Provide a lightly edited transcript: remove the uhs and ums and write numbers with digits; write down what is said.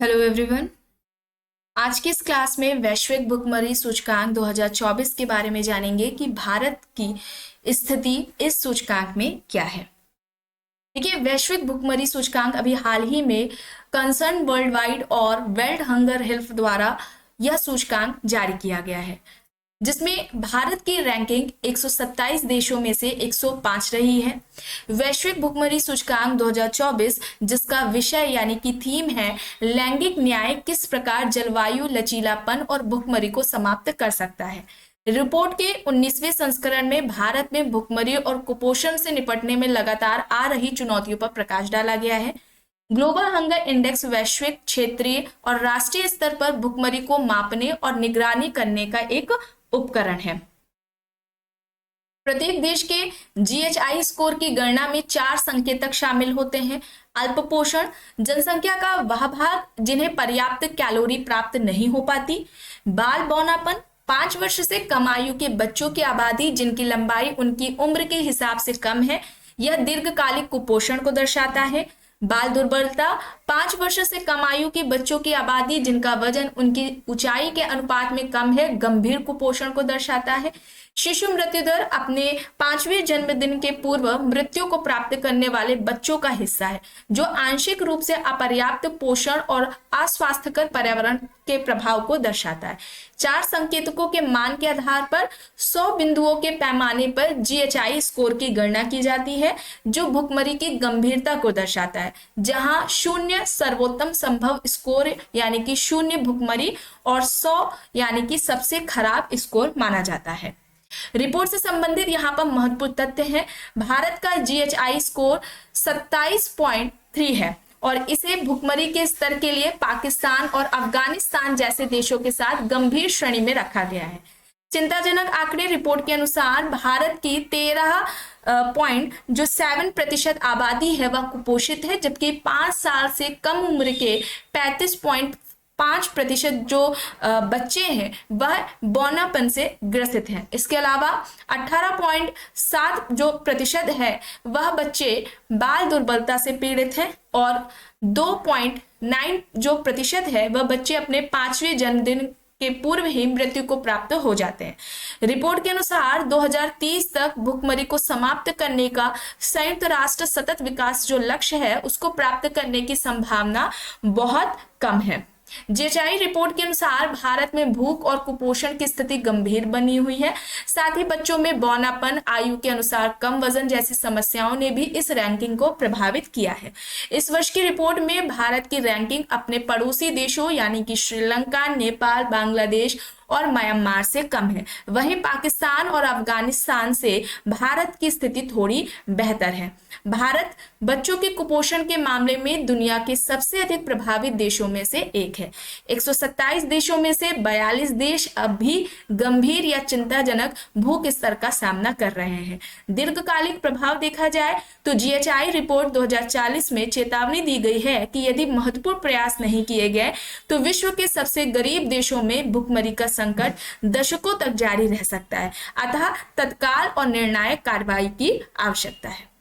Hello everyone. आज की इस क्लास में वैश्विक भुखमरी सूचकांक 2024 के बारे में जानेंगे कि भारत की स्थिति इस सूचकांक में क्या है। देखिए, वैश्विक भुखमरी सूचकांक अभी हाल ही में कंसर्न वर्ल्ड वाइड और वर्ल्ड हंगर हेल्प द्वारा यह सूचकांक जारी किया गया है, जिसमें भारत की रैंकिंग 127 देशों में से 105 रही है। वैश्विक भुखमरी सूचकांक 2024, जिसका विषय यानी कि थीम है लैंगिक न्याय किस प्रकार जलवायु लचीलापन और भुखमरी को समाप्त कर सकता है। रिपोर्ट के 19वें संस्करण में भारत में भुखमरी और कुपोषण से निपटने में लगातार आ रही चुनौतियों पर प्रकाश डाला गया है। ग्लोबल हंगर इंडेक्स वैश्विक, क्षेत्रीय और राष्ट्रीय स्तर पर भुखमरी को मापने और निगरानी करने का एक उपकरण है। प्रत्येक देश के जीएचआई स्कोर की गणना में 4 संकेतक शामिल होते हैं। अल्पपोषण, जनसंख्या का वह भाग जिन्हें पर्याप्त कैलोरी प्राप्त नहीं हो पाती। बाल बौनापन, 5 वर्ष से कम आयु के बच्चों की आबादी जिनकी लंबाई उनकी उम्र के हिसाब से कम है, यह दीर्घकालिक कुपोषण को दर्शाता है। बाल दुर्बलता, 5 वर्ष से कम आयु के बच्चों की आबादी जिनका वजन उनकी ऊंचाई के अनुपात में कम है, गंभीर कुपोषण को दर्शाता है। शिशु मृत्यु दर अपने 5वें जन्मदिन के पूर्व मृत्यु को प्राप्त करने वाले बच्चों का हिस्सा है, जो आंशिक रूप से अपर्याप्त पोषण और अस्वास्थ्यकर पर्यावरण के प्रभाव को दर्शाता है। 4 संकेतकों के मान के आधार पर 100 बिंदुओं के पैमाने पर जीएचआई स्कोर की गणना की जाती है, जो भुखमरी की गंभीरता को दर्शाता है, जहां 0 सर्वोत्तम संभव स्कोर यानी कि 0 भुखमरी और 100 यानी कि सबसे खराब स्कोर माना जाता है। रिपोर्ट से संबंधित यहां पर महत्वपूर्ण तथ्य है। भारत का जीएचआई स्कोर 27.3 है और इसे भुखमरी के स्तर के लिए पाकिस्तान और अफगानिस्तान जैसे देशों के साथ गंभीर श्रेणी में रखा गया है। चिंताजनक आंकड़े रिपोर्ट के अनुसार भारत की 13.7% आबादी है वह कुपोषित है, जबकि 5 साल से कम उम्र के 35.5% जो बच्चे हैं वह बौनापन से ग्रसित हैं। इसके अलावा 18.7 जो प्रतिशत है वह बच्चे बाल दुर्बलता से पीड़ित हैं और 2.9 जो प्रतिशत है वह बच्चे अपने 5वें जन्मदिन के पूर्व ही मृत्यु को प्राप्त हो जाते हैं। रिपोर्ट के अनुसार 2030 तक भुखमरी को समाप्त करने का संयुक्त राष्ट्र सतत विकास जो लक्ष्य है उसको प्राप्त करने की संभावना बहुत कम है। जीएचआई रिपोर्ट के अनुसार भारत में भूख और कुपोषण की स्थिति गंभीर बनी हुई है। साथ ही बच्चों में बौनापन, आयु के अनुसार कम वजन जैसी समस्याओं ने भी इस रैंकिंग को प्रभावित किया है। इस वर्ष की रिपोर्ट में भारत की रैंकिंग अपने पड़ोसी देशों यानी कि श्रीलंका, नेपाल, बांग्लादेश और म्यांमार से कम है। वहीं पाकिस्तान और अफगानिस्तान से भारत की स्थिति थोड़ी बेहतर है। भारत बच्चों के कुपोषण के मामले में दुनिया के सबसे अधिक प्रभावित देशों में से एक है। 127 देशों में से 42 देश अब भी गंभीर या चिंताजनक भूख स्तर का सामना कर रहे हैं। दीर्घकालिक प्रभाव देखा जाए तो जीएचआई रिपोर्ट 2040 में चेतावनी दी गई है कि यदि महत्वपूर्ण प्रयास नहीं किए गए तो विश्व के सबसे गरीब देशों में भुखमरी का संकट दशकों तक जारी रह सकता है। अतः तत्काल और निर्णायक कार्रवाई की आवश्यकता है।